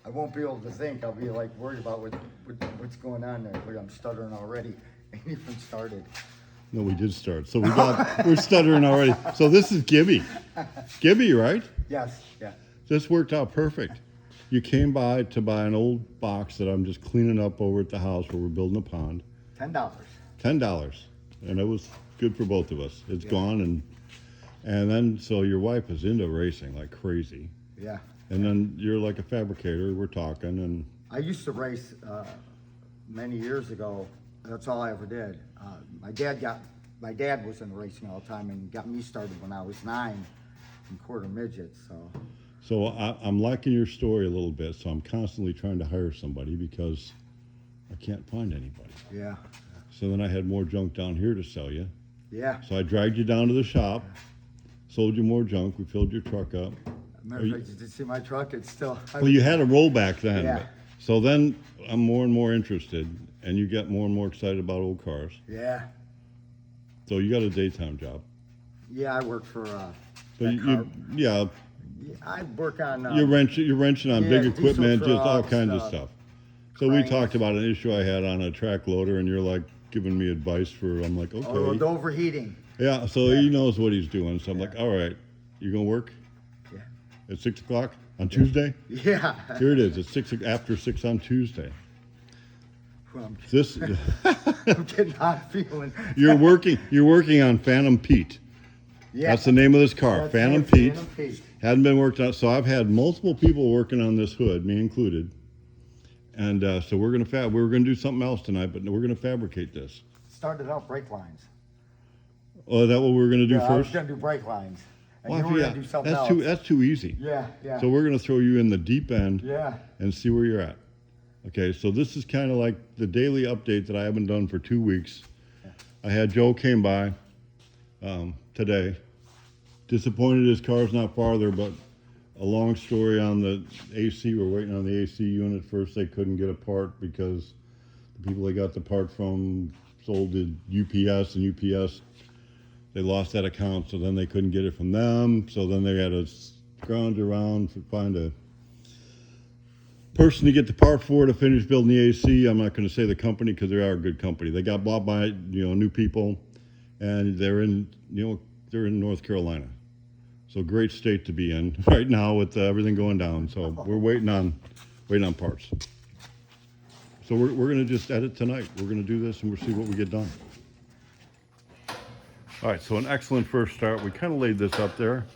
I won't be able to think. I'll be like worried about what's going on there. Look, I'm stuttering already. Ain't even started. No, we did start. So we're stuttering already. So this is Gibby. Gibby, right? Yes, yeah. This worked out perfect. You came by to buy an old box that I'm just cleaning up over at the house where we're building a pond. $10. $10. And it was good for both of us. It's gone and then so your wife is into racing like crazy. Yeah. And then you're like a fabricator. We're talking and I used to race many years ago. That's all I ever did. My dad was in racing all the time and got me started when I was 9 in quarter midgets. So I'm liking your story a little bit. So I'm constantly trying to hire somebody because I can't find anybody. Yeah. So then I had more junk down here to sell you. Yeah. So I dragged you down to the shop, sold you more junk. We filled your truck up. Matter of fact, did you see my truck? It's still. Well, you had a rollback then. Yeah. So then I'm more and more interested, and you get more and more excited about old cars. Yeah. So you got a daytime job. Yeah, I work for. Yeah, I work on. you're wrenching on big diesel equipment, just all trucks, kinds of stuff. So we cranes. talked about an issue I had on a track loader, and you're like giving me advice for. I'm like, okay. Oh, the overheating. Yeah, so he knows what he's doing. So I'm like, all right, you gonna work? Yeah. At 6 o'clock on Tuesday? Yeah. Here it is. It's after 6 on Tuesday. Well, This I'm getting hot feeling. you're working on Phantom Pete. Yeah. That's the name of this car, That's Phantom it, Pete. Phantom Pete. Hadn't been worked on, so I've had multiple people working on this hood, me included. And so we're gonna do something else tonight, but we're gonna fabricate this. Started out brake lines. Oh, is that what we're gonna do Yeah, I was first? gonna do brake lines. And Well, you were yeah, gonna do something that's else. that's too easy. Yeah, yeah. So we're gonna throw you in the deep end Yeah. and see where you're at. Okay, so this is kind of like the daily update that I haven't done for 2 weeks. I had Joe came by today. Disappointed his car's not farther, but a long story on the AC. We're waiting on the AC unit. First, they couldn't get a part because the people they got the part from sold to UPS, and UPS, they lost that account, so then they couldn't get it from them. So then they had to scrounge around to find a person to get the part for to finish building the AC. I'm not going to say the company because they are a good company. They got bought by new people, and they're in North Carolina. So great state to be in right now with everything going down. So we're waiting on parts. So we're going to just edit tonight. We're going to do this and we'll see what we get done. All right, so an excellent first start. We kind of laid this up there.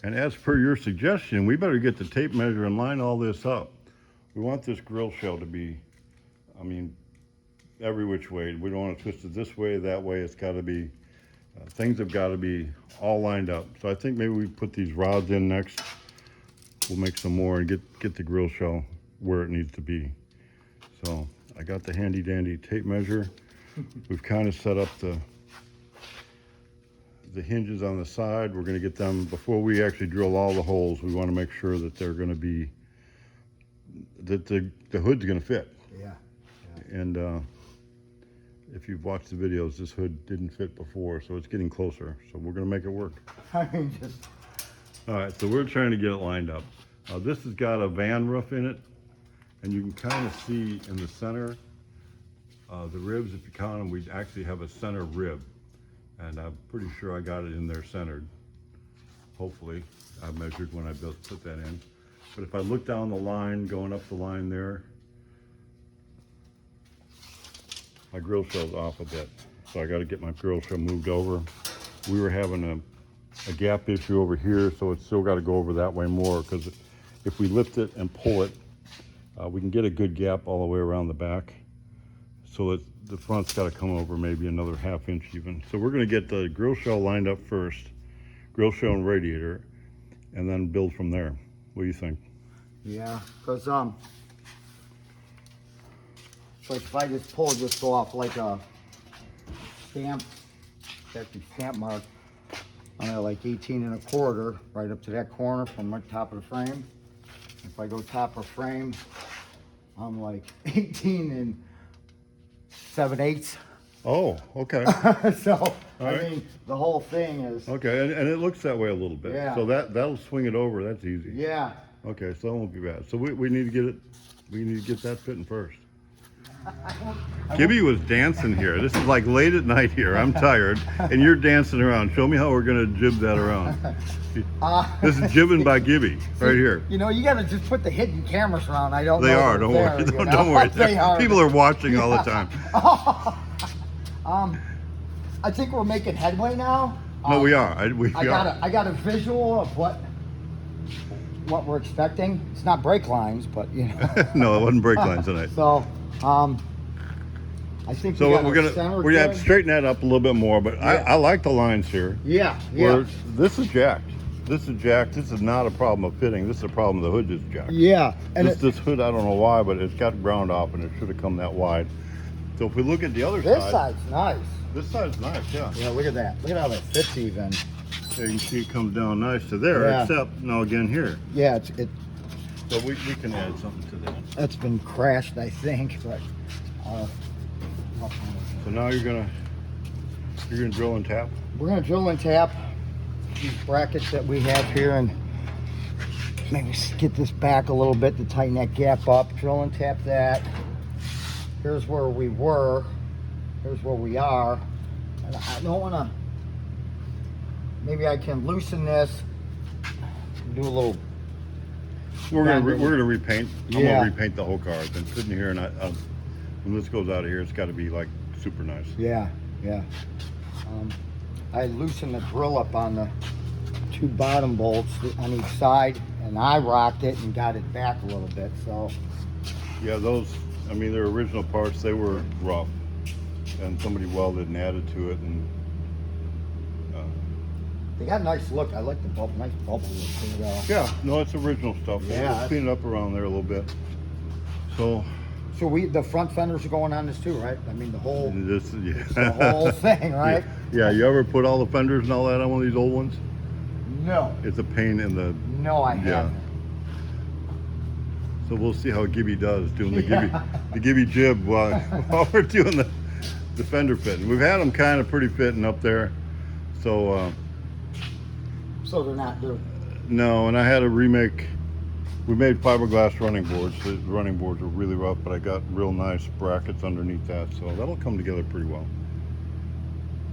And as per your suggestion, we better get the tape measure and line all this up. We want this grill shell to be, every which way. We don't want to twist it this way, that way. It's got to be, things have got to be all lined up. So I think maybe we put these rods in next. We'll make some more and get the grill shell where it needs to be. So I got the handy dandy tape measure. We've kind of set up the hinges on the side. We're going to get them, before we actually drill all the holes, we want to make sure that they're going to be, that the hood's going to fit. Yeah. And if you've watched the videos, this hood didn't fit before, so it's getting closer. So we're going to make it work. I mean, just. All right, so we're trying to get it lined up. This has got a van roof in it, and you can kind of see in the center, the ribs, if you count them, we actually have a center rib. And I'm pretty sure I got it in there centered. Hopefully, I measured when I put that in. But if I look down the line, going up the line there, my grill shell's off a bit. So I got to get my grill shell moved over. We were having a gap issue over here, so it's still got to go over that way more, because if we lift it and pull it, we can get a good gap all the way around the back. So the front's got to come over maybe another ½ inch even. So we're going to get the grill shell lined up first, grill shell and radiator, and then build from there. What do you think? Yeah, because like if I just pull this off like a stamp, actually stamp mark, I'm at like 18 1/4 right up to that corner from the top of the frame. If I go top of frame, I'm like 18 7/8. Oh, okay. So I right. mean, the whole thing is. Okay, and it looks that way a little bit. Yeah. So that'll swing it over. That's easy. Yeah, Okay, so that won't be bad. So we need to get it. We need to get that fitting first. Gibby was dancing here. This is like late at night here. I'm tired, and you're dancing around. Show me how we're gonna jib that around. This is jibbing by Gibby right here. You know, you gotta just put the hidden cameras around. I don't know. They are. Don't worry. Don't worry. They are. People are watching all the time. I think we're making headway now. No, we are. I got a visual of what we're expecting. It's not brake lines, but you know. No, it wasn't brake lines tonight. So, I think So we're gonna straighten that up a little bit more. But Yeah. I like the lines here. Yeah, Where this is jacked. This is jacked. This is not a problem of fitting. This is a problem. The hood is jacked. Yeah, and This hood, I don't know why, but it's got ground off, and it should have come that wide. So if we look at the other this side, side's nice. this side's nice. Yeah. Yeah, look at that. Look at how that fits even. Yeah, you can see it comes down nice to there, Yeah. except now again here. Yeah, it So we can add something to that. that's been crashed, I think, but. So now you're gonna drill and tap. We're gonna drill and tap these brackets that we have here and maybe get this back a little bit to tighten that gap up. Drill and tap that. Here's where we were. Here's where we are. And I don't wanna, maybe I can loosen this, do a little. We're gonna repaint. I'm Yeah. gonna repaint the whole car. I've been sitting here, and when this goes out of here, it's got to be like super nice. Yeah, yeah. I loosened the drill up on the two bottom bolts on each side, and I rocked it and got it back a little bit. So Yeah, those. I mean, their original parts, they were rough, and somebody welded and added to it, and they got a nice look. I like the bubble, nice bubble look to it. yeah, no, it's original stuff. Yeah. Let's clean it up around there a little bit. So So the front fenders are going on this too, right? I mean the whole the whole thing, right? Yeah, you ever put all the fenders and all that on one of these old ones? No, It's a pain in the. no, I Yeah. haven't. So we'll see how Gibby does doing the Yeah. Gibby jib while we're doing the fender fitting. We've had them kind of pretty fitting up there. So So they're not. no, and I had to remake. We made fiberglass running boards. The running boards were really rough, but I got real nice brackets underneath that, so that'll come together pretty well.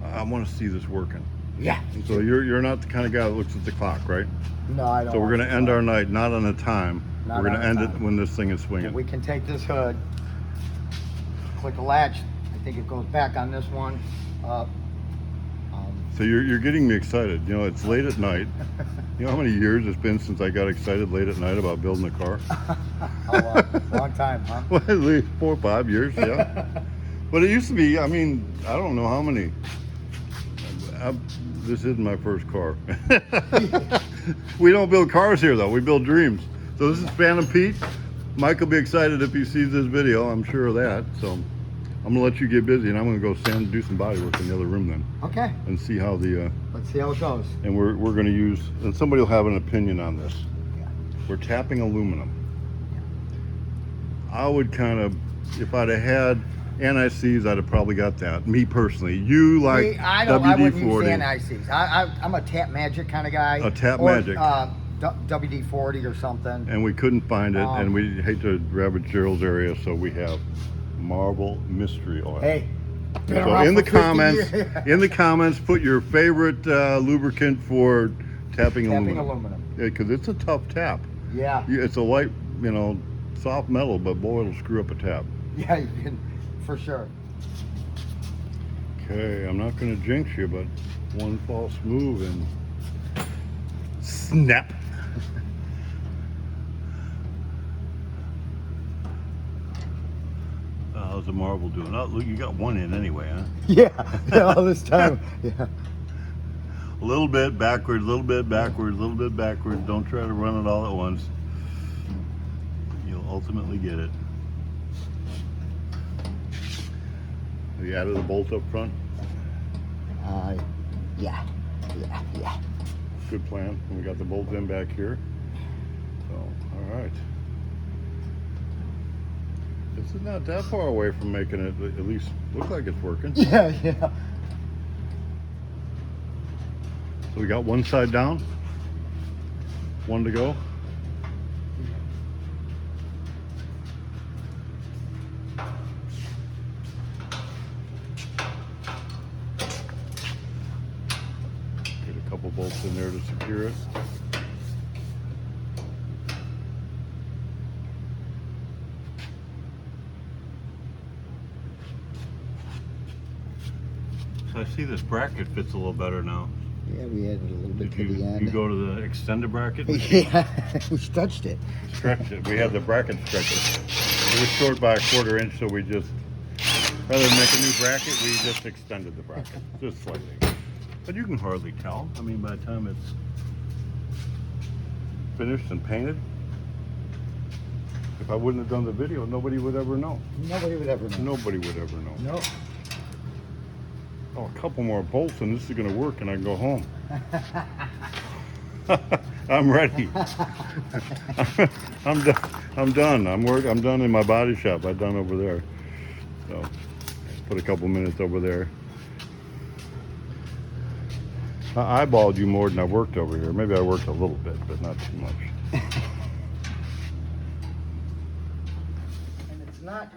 I want to see this working. Yeah. So you're not the kind of guy that looks at the clock, right? No, I don't. So we're going to end our night not on a time. Not We're going on to a end time. it when this thing is swinging. We can take this hood, click a latch. I think it goes back on this one. Up. So you're getting me excited. You know, it's late at night. You know how many years it's been since I got excited late at night about building a car? Long time, huh? Well, at least 4 or 5 years, yeah. But it used to be, I mean, I don't know how many. This isn't my first car. We don't build cars here, though. We build dreams. So this is Phantom Pete. Mike will be excited if he sees this video. I'm sure of that. So I'm gonna let you get busy, and I'm gonna go do some body work in the other room then, Okay. and see how the. Let's see how it goes. And we're gonna use, and somebody will have an opinion on this. Yeah. We're tapping aluminum. I would kind of, if I'd have had NICs, I'd have probably got that. Me personally, you like Me, I wouldn't use WD-40. NICs. I'm a Tap Magic kind of guy. A Tap or, Magic. WD-40 or something. And we couldn't find it, and we hate to ravage Gerald's area, so we have Marble Mystery Oil. Hey. been So around in the for 50 comments, years. put your favorite lubricant for tapping Tapping aluminum. aluminum. Yeah, because it's a tough tap. Yeah. It's a light, soft metal, but boy, it'll screw up a tap. Yeah, you can, for sure. Okay, I'm not going to jinx you, but one false move and snap. How's the marble doing? Oh, look, you got one in anyway, huh? Yeah, all this time. Yeah. A little bit backwards, a little bit backwards, a little bit backwards. Don't try to run it all at once. You'll ultimately get it. Have you added a bolt up front? Yeah. Good plan. And we got the bolt in back here. So, all right. This is not that far away from making it at least look like it's working. Yeah. So we got one side down, one to go. this in there to secure it. So I see this bracket fits a little better now. Yeah, we added a little bit Did to the end. you go to the extended bracket? Yeah, we stretched it. Stretched it. We had the bracket stretched. It was short by 1/4 inch, so we just, rather than make a new bracket, we just extended the bracket, just slightly. But you can hardly tell. I mean, by the time it's finished and painted, if I wouldn't have done the video, nobody would ever know. Nobody would ever know. Nobody would ever know. No. Oh, a couple more bolts and this is gonna work and I can go home. I'm ready. I'm done. I'm done. I'm done in my body shop. I'm done over there. So put a couple minutes over there. I eyeballed you more than I worked over here. Maybe I worked a little bit, but not too much. And it's not.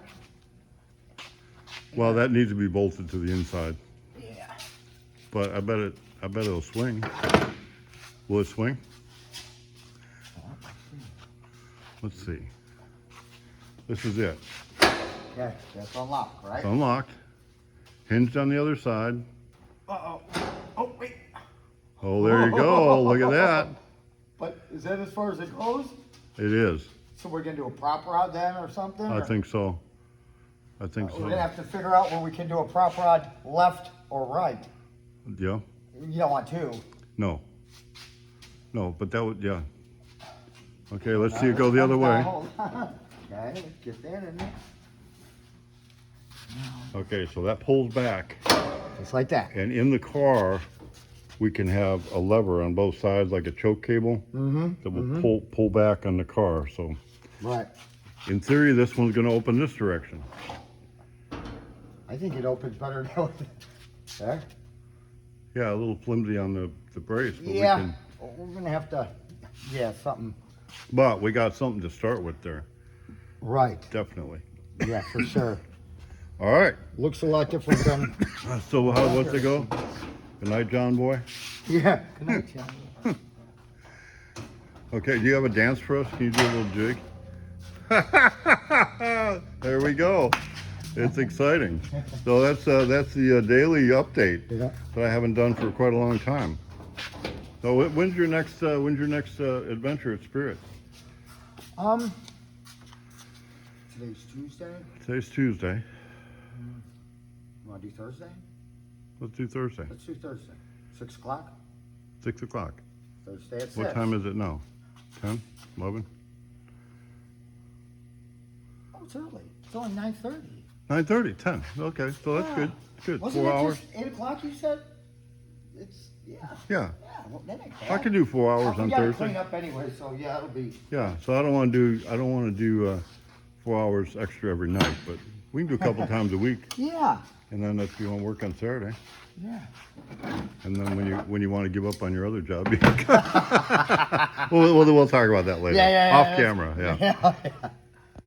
Well, that needs to be bolted to the inside. Yeah. But I bet it'll swing. Will it swing? Let's see. This is it. Okay, that's unlocked, right? It's unlocked. Hinged on the other side. Uh-oh. Oh, wait. Oh, there you go. Look at that. But is that as far as it goes? It is. So we're gonna do a prop rod then or something? I think so. I think We're gonna so. have to figure out where we can do a prop rod left or right. Yeah. You don't want two. No. No, but that would, yeah. Okay, let's see it go the other way. Okay, let's get that in there. Okay, so that pulls back. Just like that. And in the car, we can have a lever on both sides, like a choke cable, that will pull back on the car. So Right. in theory, this one's gonna open this direction. I think it opens better now. There. Yeah, a little flimsy on the brace, but Yeah. We're gonna have to, something. but we got something to start with there, Right. definitely. Yeah, for sure. All right, Looks a lot different than. so what's it go? Good night, John boy. Yeah. Good night, John. Okay, do you have a dance for us? Can you do a little jig? There we go. It's exciting. So that's the daily update Yeah. that I haven't done for quite a long time. So when's your next adventure at Spirit? Today's Tuesday. Today's Tuesday. You wanna do Thursday? Let's do Thursday. Let's do Thursday. 6 o'clock? 6 o'clock. Thursday at 6. What time is it now? 10? 11? Oh, it's early. It's only 9:30. 9:30, 10. Okay, so that's good. Good. Wasn't 4 it hours. just 8 o'clock you said? It's, yeah. Yeah. Yeah, well, that ain't I bad. can do 4 hours We on gotta Thursday. clean up anyway, so yeah, it'll be. Yeah, so I don't want to do 4 hours extra every night, but we can do a couple times a week, Yeah. and then if you want to work on Saturday, Yeah. and then when you want to give up on your other job, you can we'll talk about that later. Yeah, Off yeah, camera, yeah. Yeah.